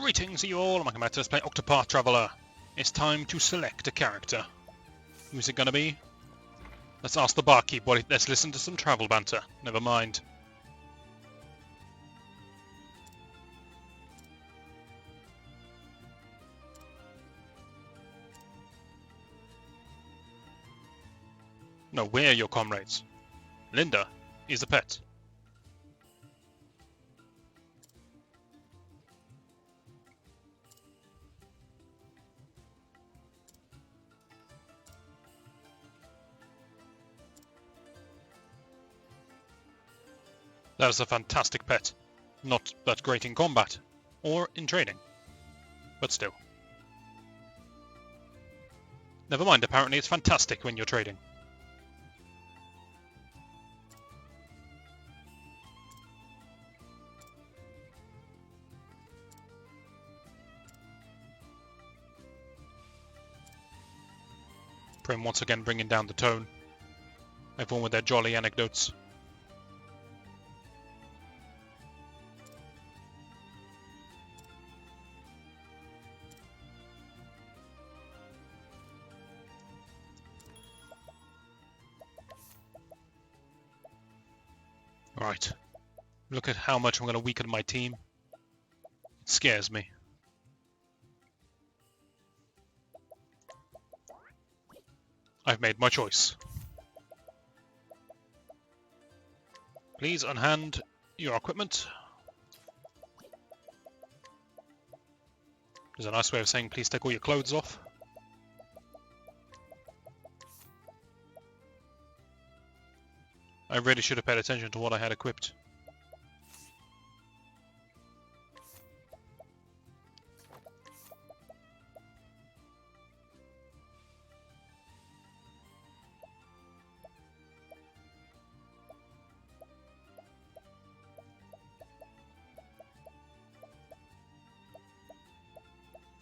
Greetings to you all, and welcome back to Let's Play Octopath Traveller. It's time to select a character. Who's it gonna be? Let's ask the barkeep. Let's listen to some travel banter. Never mind. No, we're your comrades. Linda is a pet. That is a fantastic pet. Not that great in combat, or in trading, but still. Never mind, apparently it's fantastic when you're trading. Prim once again bringing down the tone. Everyone with their jolly anecdotes. Right. Look at how much I'm going to weaken my team. It scares me. I've made my choice. Please unhand your equipment. There's a nice way of saying please take all your clothes off. I really should have paid attention to what I had equipped.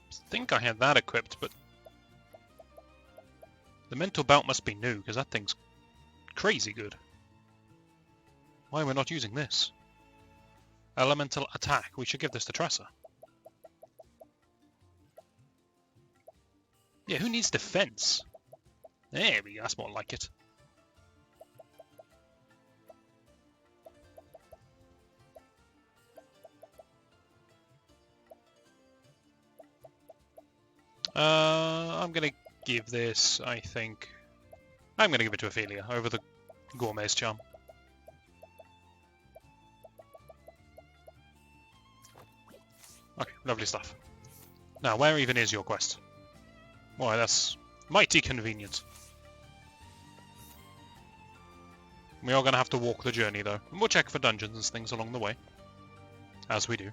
I think I had that equipped, but the mental belt must be new, because that thing's crazy good. Why are we not using this? Elemental attack. We should give this to Tressa. Yeah, who needs defense? There we go, that's more like it. I'm gonna give this, I think... I'm gonna give it to Ophelia over the Gourmet's charm. Okay, lovely stuff. Now, where even is your quest? Why, that's mighty convenient. We are going to have to walk the journey, though. And we'll check for dungeons and things along the way. As we do.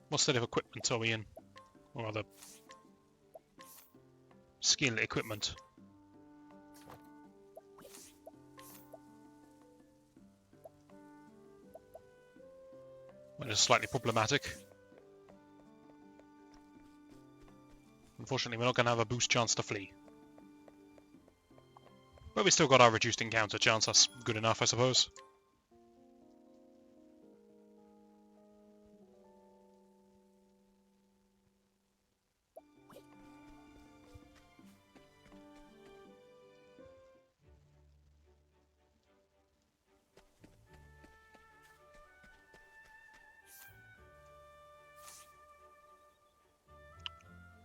What state of equipment are we in? Or other skill equipment? Which is slightly problematic. Unfortunately, we're not going to have a boost chance to flee. But we still got our reduced encounter chance, that's good enough, I suppose.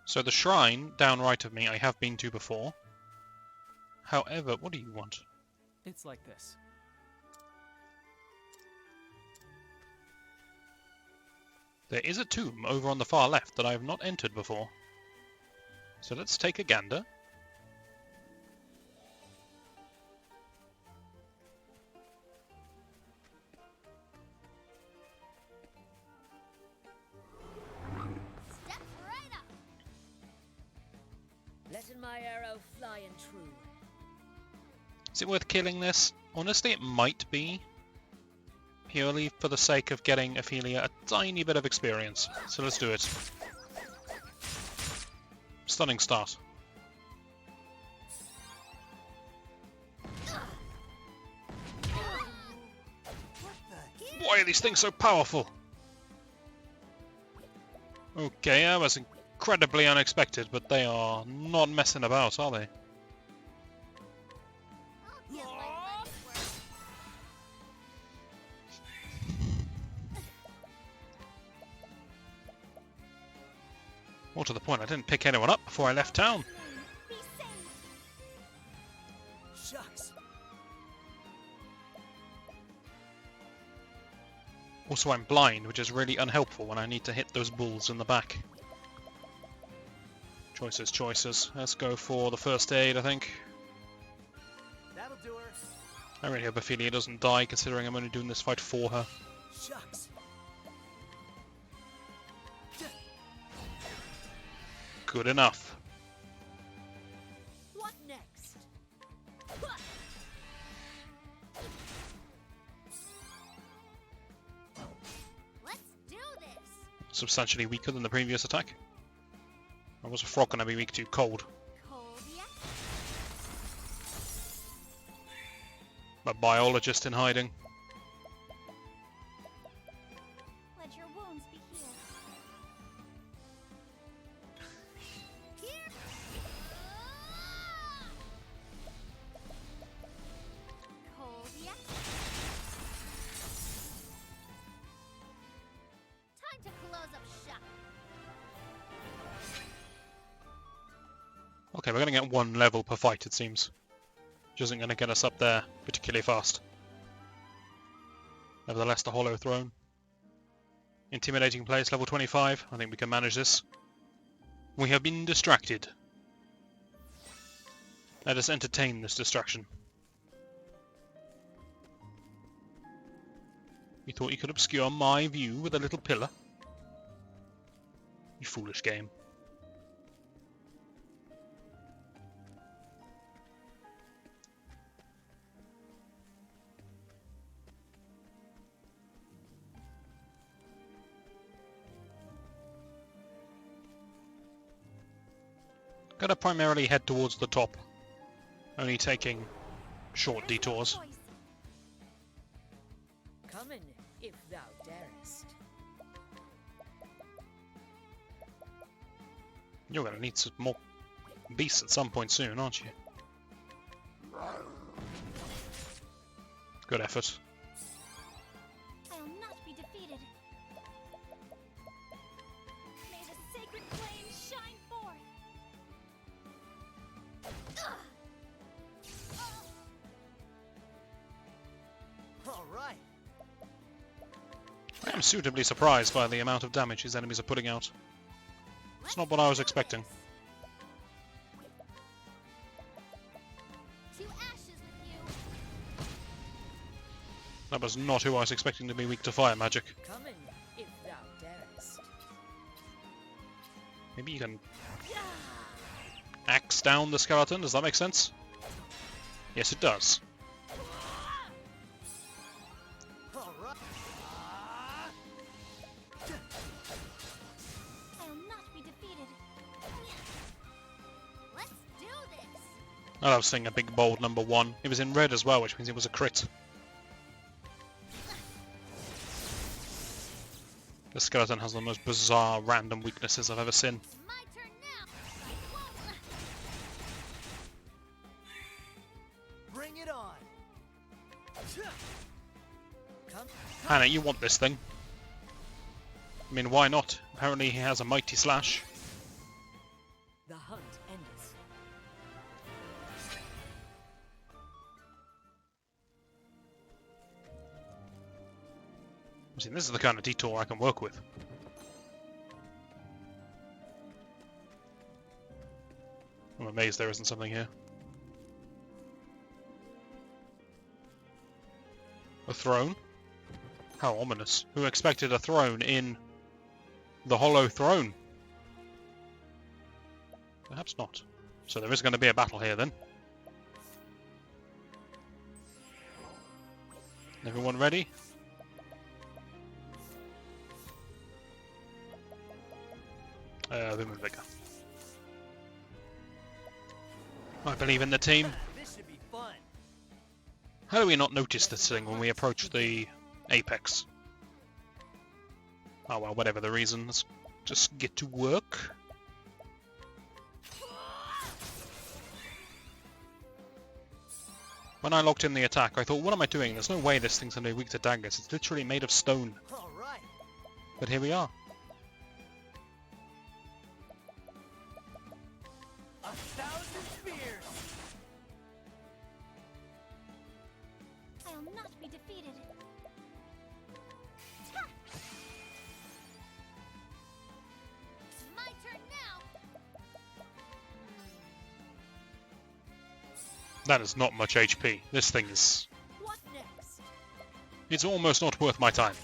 So the shrine down right of me I have been to before. However, what do you want? It's like this. There is a tomb over on the far left that I have not entered before. So let's take a gander. Letting my arrow fly and true. Is it worth killing this? Honestly, it might be. Purely for the sake of getting Ophelia a tiny bit of experience. So let's do it. Stunning start. Boy, are these things so powerful? Okay, that was incredibly unexpected, but they are not messing about, are they? More to the point, I didn't pick anyone up before I left town. Shucks. Also, I'm blind, which is really unhelpful when I need to hit those bulls in the back. Choices, choices. Let's go for the first aid, I think. That'll do her. I really hope Ophelia doesn't die, considering I'm only doing this fight for her. Shucks. Good enough. What next? Let's do this. Substantially weaker than the previous attack. Or was a frog going to be weak to cold? Cold yet? A biologist in hiding. Let your wounds be healed. Here. Cold yet? Time to close up shop. Okay, we're going to get one level per fight, it seems. Which isn't going to get us up there particularly fast. Nevertheless, the Hollow Throne. Intimidating place, level 25. I think we can manage this. We have been distracted. Let us entertain this distraction. You thought you could obscure my view with a little pillar? You foolish game. Gonna primarily head towards the top, only taking short detours. Come in, if thou darest. You're gonna need some more beasts at some point soon, aren't you? Good effort. I'll not be defeated. May the sacred flame shine forth. All right. I am suitably surprised by the amount of damage his enemies are putting out. It's not what I was expecting. To ashes with you. That was not who I was expecting to be weak to fire magic. Come in, if thou darest. Maybe you can axe down the skeleton, does that make sense? Yes, it does. All right. I'll not be defeated. Let's do this. I love seeing a big bold number 1. It was in red as well, which means it was a crit. The skeleton has the most bizarre random weaknesses I've ever seen. It's my turn now. Bring it on. Come. Hannah, you want this thing. I mean, why not? Apparently he has a mighty slash. The hunt endeth. See, this is the kind of detour I can work with. I'm amazed there isn't something here. A throne? How ominous. Who expected a throne in the Hollow Throne? Perhaps not. So there is going to be a battle here then. Everyone ready? Women vigor. I believe in the team. This should be fun. How do we not notice this thing when we approach the apex? Oh well, whatever the reason, let's just get to work. When I locked in the attack, I thought, what am I doing? There's no way this thing's going to be weak to daggers. It's literally made of stone. All right. But here we are. 1,000 spears. I'll not be defeated. It's my turn now. That is not much HP. This thing is... What next? It's almost not worth my time.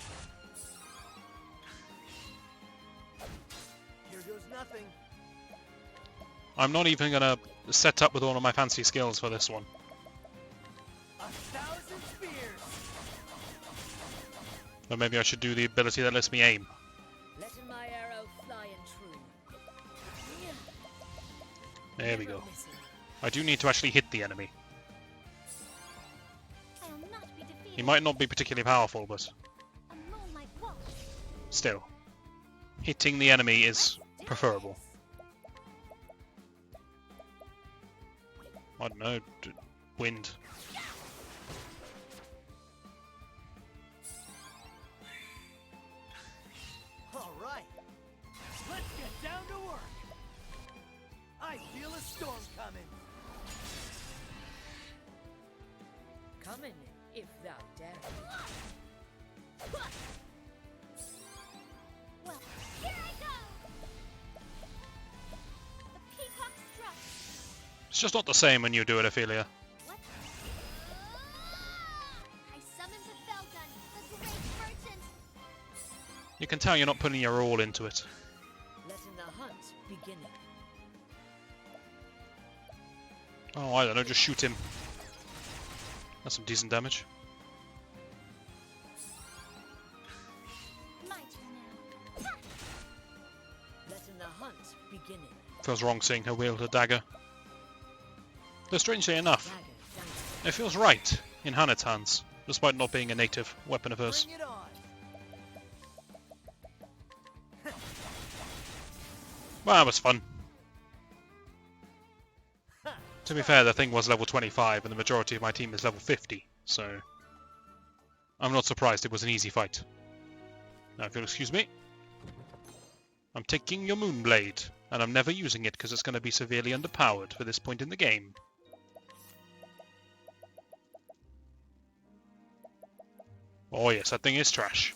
Here goes nothing. I'm not even going to set up with all of my fancy skills for this one. 1,000 spears. Or maybe I should do the ability that lets me aim. Letting my arrow fly and true. There we Never go. missing. I do need to actually hit the enemy. I'll not be defeated. He might not be particularly powerful, but A moonlight walk. still. Hitting the enemy is preferable. I don't know, wind. All right. Let's get down to work. I feel a storm coming. Coming, if thou dare. Well, here I go. The peacock struck. It's just not the same when you do it, Ophelia. What? I summoned the Felgun, the great merchant. You can tell you're not putting your all into it. Letting the hunt begin. Oh, I don't know, just shoot him. That's some decent damage. My turn now. Letting the hunt begin. Feels wrong seeing her wield a dagger. Though strangely enough, Dagger dancing. it feels right in Hannah's hands, despite not being a native weapon of hers. Bring it on. Well, that was fun. To be fair, the thing was level 25 and the majority of my team is level 50, so I'm not surprised it was an easy fight. Now, if you'll excuse me, I'm taking your Moonblade, and I'm never using it because it's going to be severely underpowered for this point in the game. Oh yes, that thing is trash.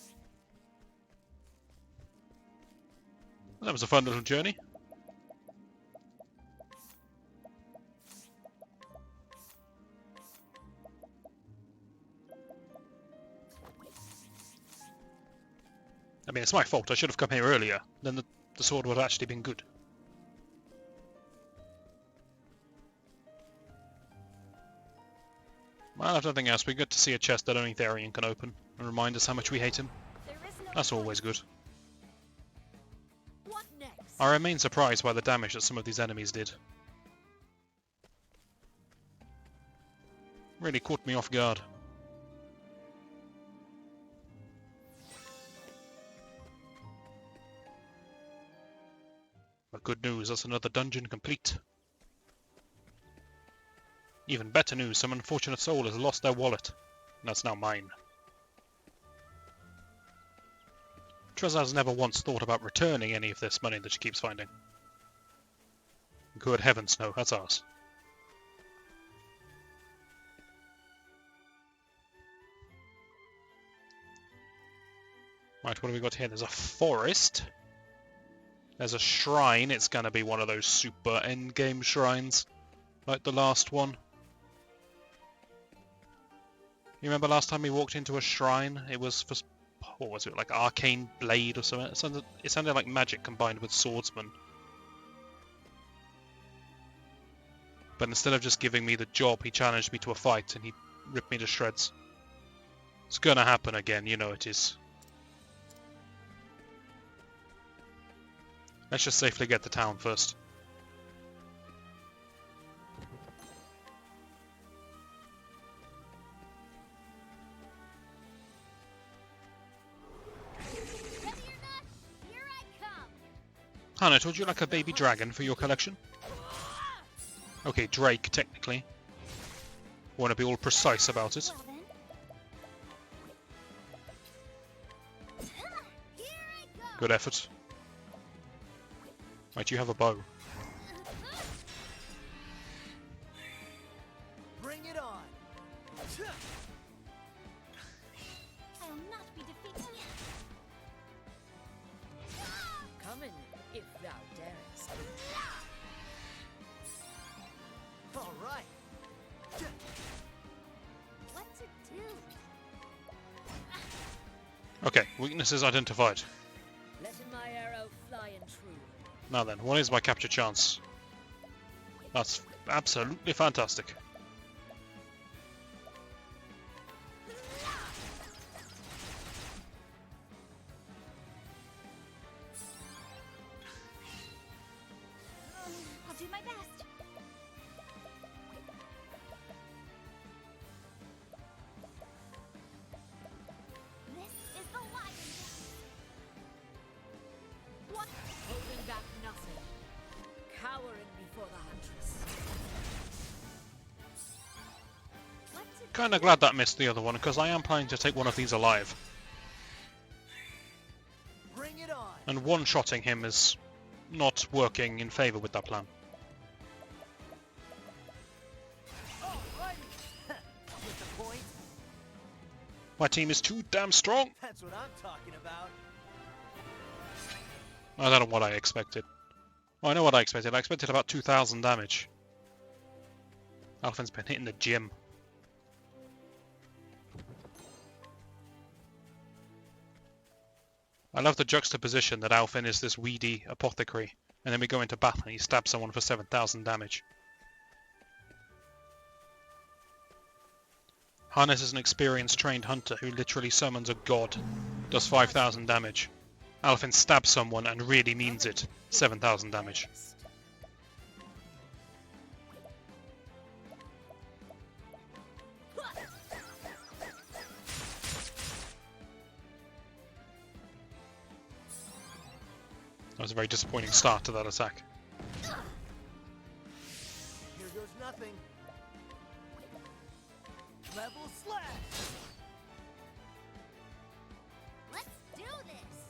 That was a fun little journey. I mean, it's my fault. I should have come here earlier. Then the sword would have actually been good. Well, if nothing else, we get to see a chest that only Therian can open and remind us how much we hate him. There is no That's always good. What next? I remain surprised by the damage that some of these enemies did. Really caught me off guard. But good news, that's another dungeon complete. Even better news, some unfortunate soul has lost their wallet. And that's now mine. Trezza has never once thought about returning any of this money that she keeps finding. Good heavens, no, that's ours. Right, what have we got here? There's a forest. There's a shrine. It's going to be one of those super endgame shrines, like the last one. You remember last time we walked into a shrine? It was for, what was it, like arcane blade or something? It sounded like magic combined with swordsman. But instead of just giving me the job, he challenged me to a fight and he ripped me to shreds. It's gonna happen again, you know it is. Let's just safely get to town first. Ready or not, Hannah, would you like a baby dragon for your collection? Okay, Drake, technically. Want to be all precise about it. Well then. Here I go. Good effort. Right, you have a bow. Bring it on. I will not be defeated. Come in, if thou darest. All right. What to do? Okay, weaknesses identified. Let my arrow fly and true. Now then, what is my capture chance? That's absolutely fantastic. I'll do my best. This is the lion dance. What? Holding back nothing. Cowering before the huntress. What to Kinda glad that missed the other one, because I am planning to take one of these alive. Bring it on. And one-shotting him is not working in favour with that plan. All righty. Get the point. My team is too damn strong! That's what I'm talking about. I don't know what I expected. Well, I know what I expected. I expected about 2,000 damage. Alphen's been hitting the gym. I love the juxtaposition that Alphen is this weedy apothecary, and then we go into battle and he stabs someone for 7,000 damage. Hannes is an experienced trained hunter who literally summons a god, does 5,000 damage. Alphen stabs someone and really means it, 7,000 damage. That was a very disappointing start to that attack. Here goes nothing. Level slash. Let's do this.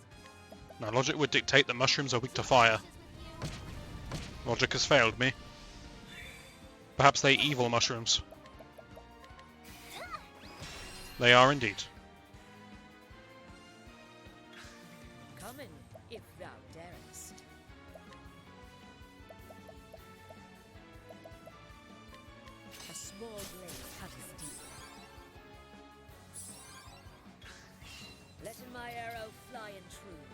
Now logic would dictate that mushrooms are weak to fire. With you. Logic has failed me. Perhaps they evil mushrooms. They are indeed. Come in, if thou darest. A small blade cutteth deep. Let my arrow fly and true.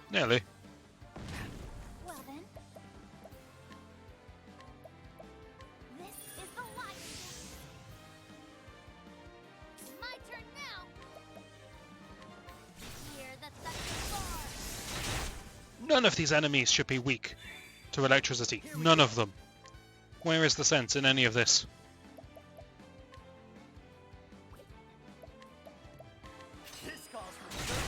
Nearly. Well then. This is the lion dance. My turn now. Hear the thunder roar. None of these enemies should be weak to electricity. None of them. Where is the sense in any of this? This calls for surgery.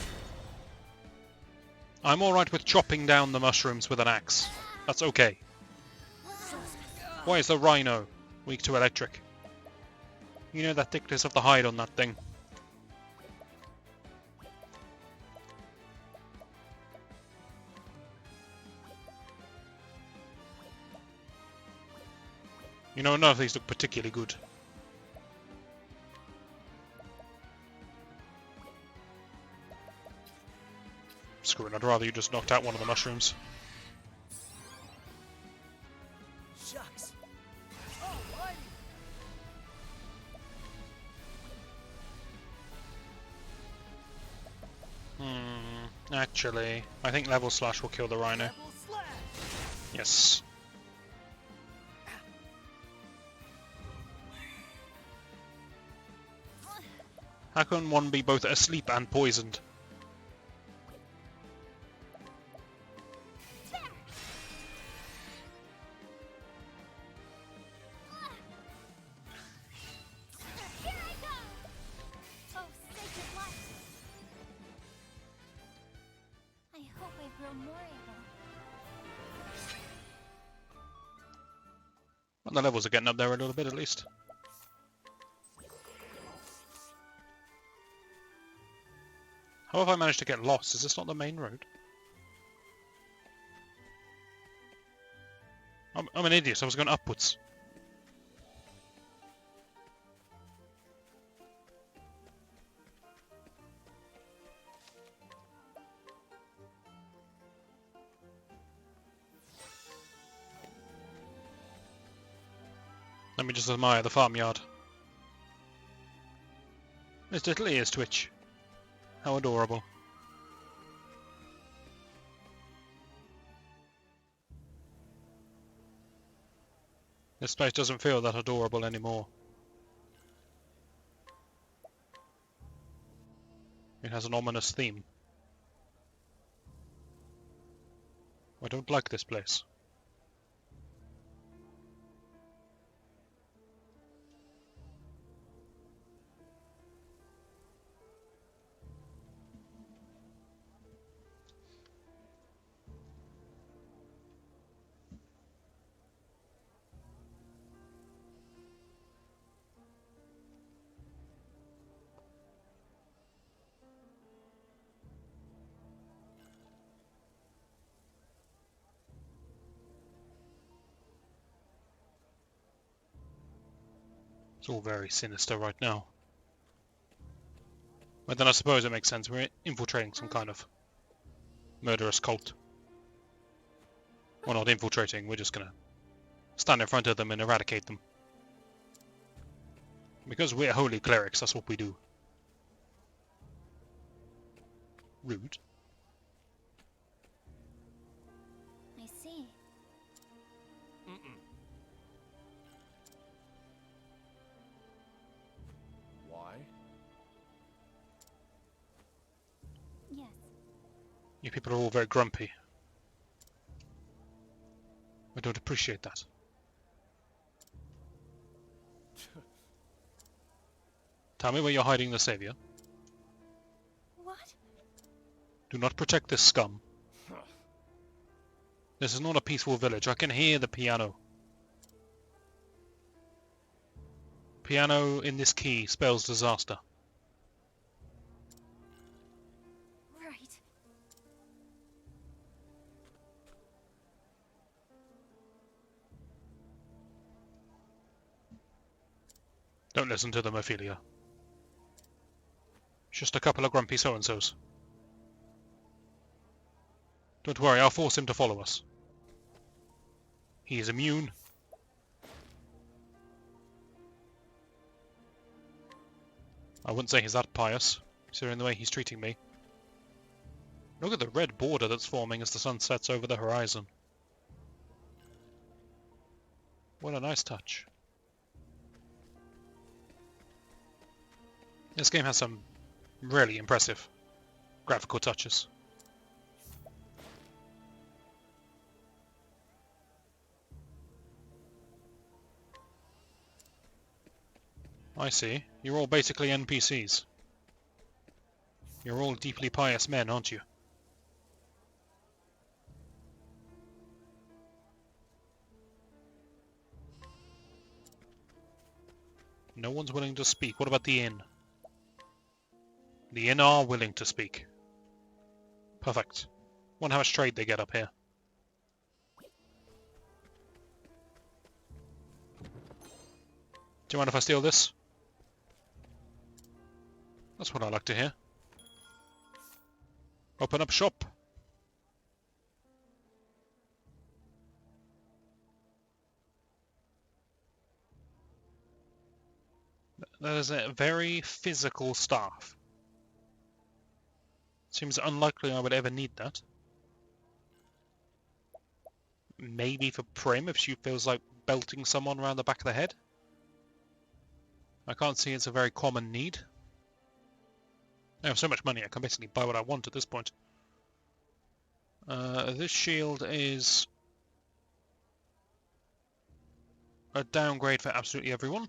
I'm alright with chopping down the mushrooms with an axe. That's okay. Why is the rhino weak to electric? You know that thickness of the hide on that thing. You know, none of these look particularly good. Screw it, I'd rather you just knocked out one of the mushrooms. Shucks. All righty. Actually, I think level slash will kill the rhino. Level slash. Yes. How can one be both asleep and poisoned? There. Here I go. grow more able. Well, the levels are getting up there a little bit at least. How have I managed to get lost? Is this not the main road? I'm an idiot. I was going upwards. Let me just admire the farmyard. His little ears twitch. How adorable. This place doesn't feel that adorable anymore. It has an ominous theme. I don't like this place. It's all very sinister right now. But then I suppose it makes sense. We're infiltrating some kind of murderous cult. We're not infiltrating, we're just gonna stand in front of them and eradicate them. Because we're holy clerics, that's what we do. Rude. I see. Why? Yes. You people are all very grumpy. I don't appreciate that. Tell me where you're hiding the savior. What? Do not protect this scum. This is not a peaceful village. I can hear the piano. Piano in this key spells disaster. Right. Don't listen to them, Ophelia. Just a couple of grumpy so-and-sos. Don't worry, I'll force him to follow us. He is immune. I wouldn't say he's that pious, considering the way he's treating me. Look at the red border that's forming as the sun sets over the horizon. What a nice touch. This game has some really impressive graphical touches. I see. You're all basically NPCs. You're all deeply pious men, aren't you? No one's willing to speak. What about the inn? The inn are willing to speak. Perfect. Wonder how much trade they get up here. Do you mind if I steal this? That's what I like to hear. Open up shop. That is a very physical staff. Seems unlikely I would ever need that. Maybe for Prim if she feels like belting someone around the back of the head. I can't see it's a very common need. I have so much money I can basically buy what I want at this point. This shield is a downgrade for absolutely everyone.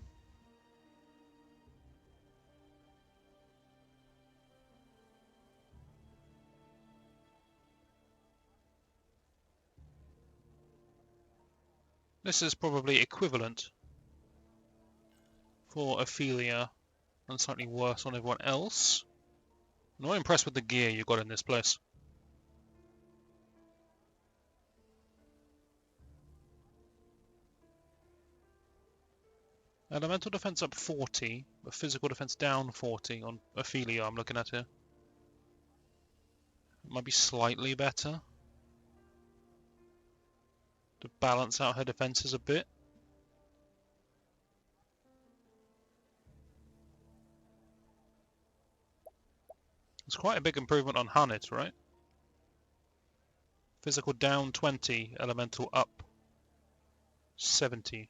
This is probably equivalent for Ophelia and slightly worse on everyone else. I'm not impressed with the gear you got in this place. Elemental defense up 40, but physical defense down 40 on Ophelia I'm looking at here. It might be slightly better to balance out her defenses a bit. It's quite a big improvement on Hanit, right? Physical down 20, elemental up 70.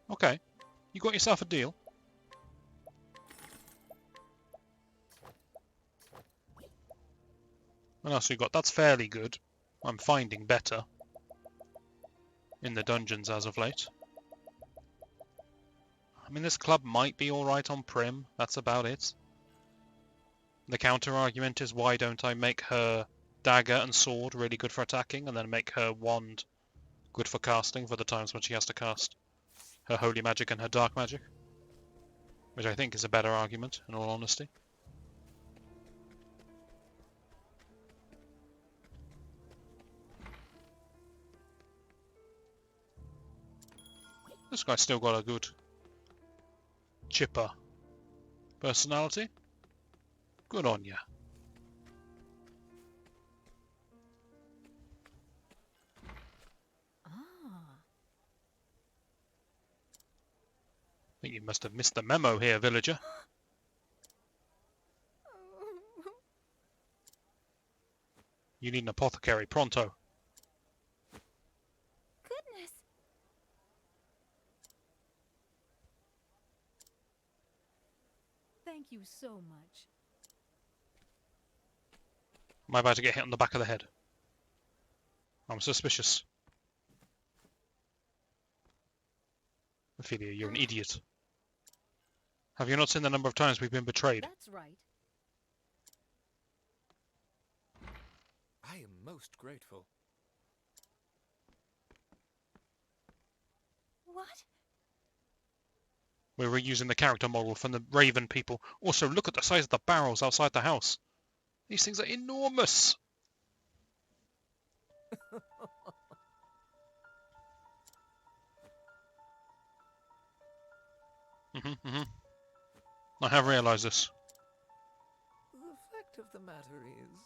Okay, you got yourself a deal. What else you got? That's fairly good. I'm finding better in the dungeons as of late. I mean, this club might be alright on Prim, that's about it. The counter-argument is, why don't I make her dagger and sword really good for attacking, and then make her wand good for casting for the times when she has to cast her holy magic and her dark magic? Which I think is a better argument, in all honesty. This guy's still got a good chipper personality. Good on ya. Ah. I think you must have missed the memo here, villager. You need an apothecary, pronto. Goodness. Thank you so much. Am I about to get hit on the back of the head? I'm suspicious. Ophelia, you're an idiot. Have you not seen the number of times we've been betrayed? That's right. I am most grateful. What? We're reusing the character model from the Raven people. Also, look at the size of the barrels outside the house. These things are enormous. I have realised this. The fact of the matter is...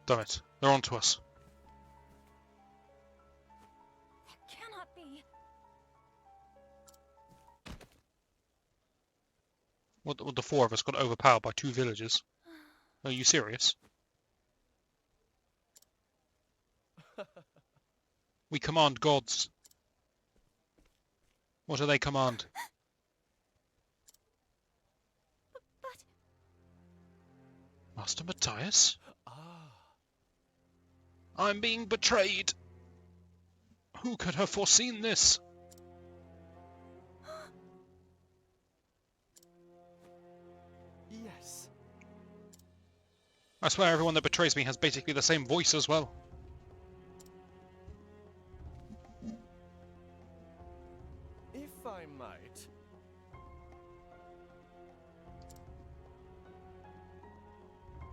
Damn it. They're on to us. That cannot be. What, the four of us got overpowered by 2 villagers? Are you serious? We command gods. What do they command? But Master Matthias? Ah, I'm being betrayed! Who could have foreseen this? yes. I swear everyone that betrays me has basically the same voice as well. If I might.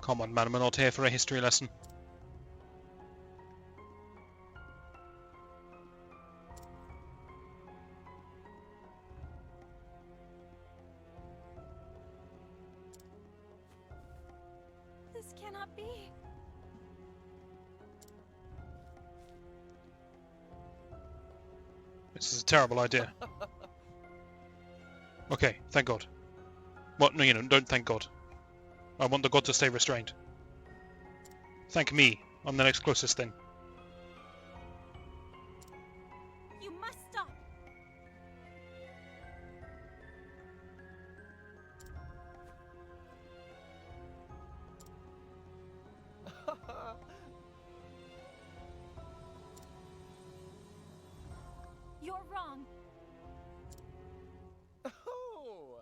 Come on, man, we're not here for a history lesson. this cannot be. This is a terrible idea. Okay, thank God. What? No, don't thank God. I want the god to stay restrained. Thank me. I'm the next closest thing. You must stop. you're wrong. Oh!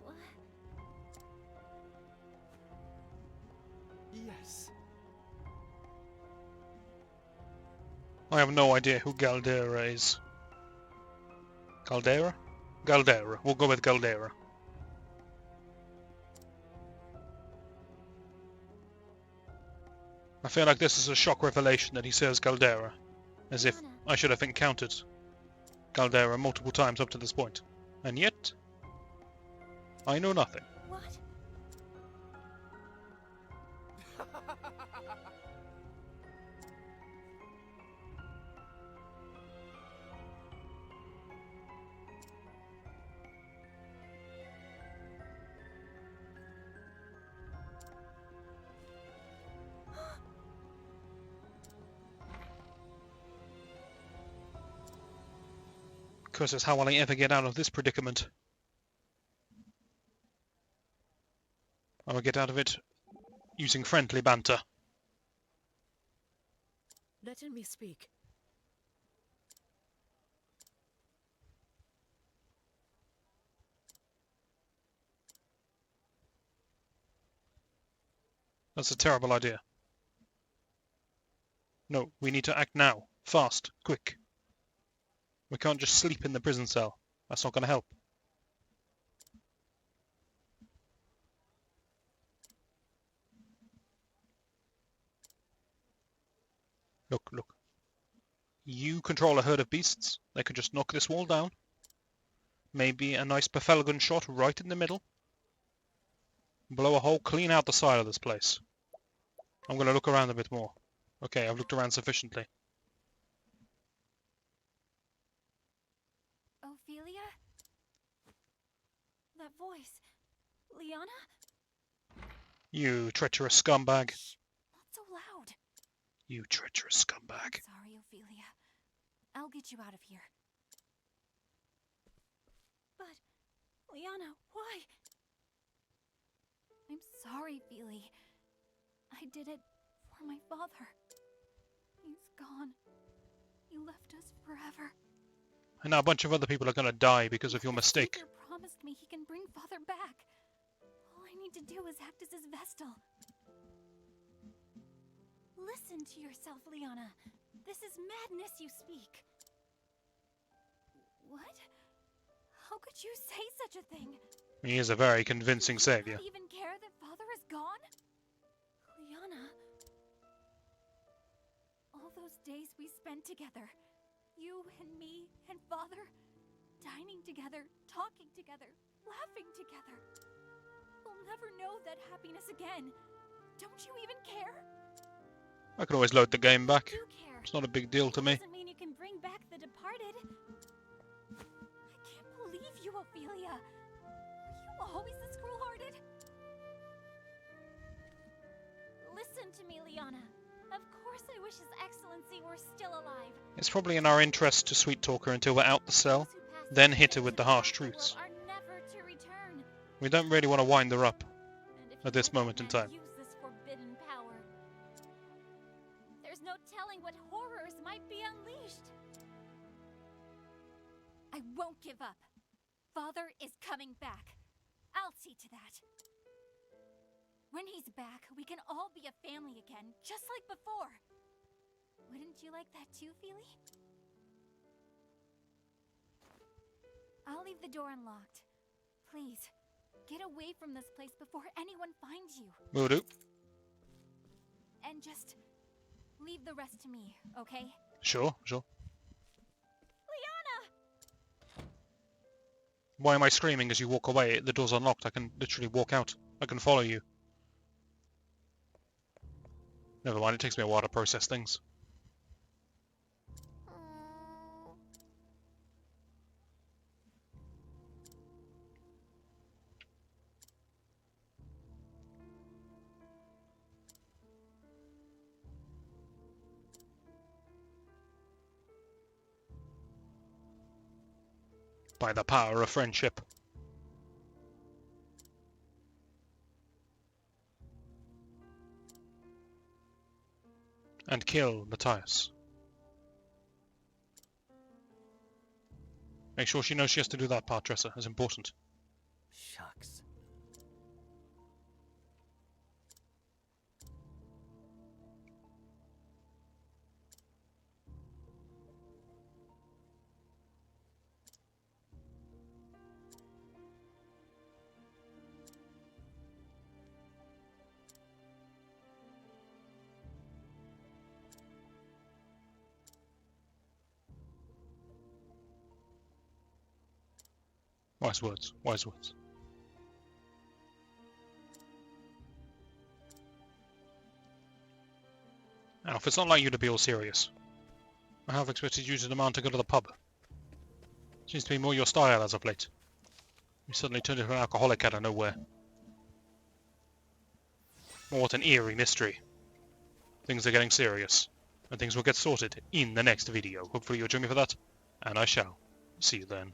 What? Yes. I have no idea who Galdera is. Galdera? Galdera. We'll go with Galdera. I feel like this is a shock revelation that he says Galdera, as if Liana. I should have encountered Galdera multiple times up to this point. And yet, I know nothing. What? Curses, how will I ever get out of this predicament? I will get out of it using friendly banter. Let me speak. That's a terrible idea. No, we need to act now. Fast. Quick. We can't just sleep in the prison cell. That's not going to help. Look, look. You control a herd of beasts. They could just knock this wall down. Maybe a nice Pfeffelgun shot right in the middle. Blow a hole clean out the side of this place. I'm going to look around a bit more. Okay, I've looked around sufficiently. Ophelia? That voice. Liana? You treacherous scumbag. Shh, not so loud. You treacherous scumbag. Sorry, Ophelia. I'll get you out of here. But, Liana, why? I'm sorry, Feely. I did it for my father. He's gone. He left us forever. And now a bunch of other people are going to die because of your The mistake. Savior promised me he can bring father back. All I need to do is act as his vestal. Listen to yourself, Liana. This is madness you speak. What? How could you say such a thing? He is a very convincing Do you savior. not even care that father is gone? Liana. All those days we spent together. You and me and father. Dining together, talking together, laughing together. We'll never know that happiness again. Don't you even care? I can always load the game back. Do care. It's not a big deal to me. Doesn't mean you can bring back the departed. I can't believe you, Ophelia. Were you always this cruel-hearted? Listen to me, Liana. Of course I wish His Excellency were still alive. It's probably in our interest to sweet talk her until we're out the cell, then hit her with the harsh truths. Are never to return. We don't really want to wind her up. And if At you this let moment that in man time. Use this forbidden power, there's no telling what horrors might be unleashed. I won't give up. Father is coming back. I'll see to that. When he's back, we can all be a family again, just like before. Wouldn't you like that too, Feely? I'll leave the door unlocked. Please, get away from this place before anyone finds you. Will do. And just leave the rest to me, okay? Sure, sure. Liana! Why am I screaming as you walk away? The door's unlocked. I can literally walk out. I can follow you. Never mind, it takes me a while to process things. by the power of friendship. And kill Matthias. Make sure she knows she has to do that part, Tressa. It's important. Shucks. Wise words, wise words. Alf, it's not like you to be all serious. I have expected you to demand to go to the pub. Seems to be more your style as of late. You suddenly turned into an alcoholic out of nowhere. Oh, what an eerie mystery. Things are getting serious, and things will get sorted in the next video. Hopefully you'll join me for that, and I shall. See you then.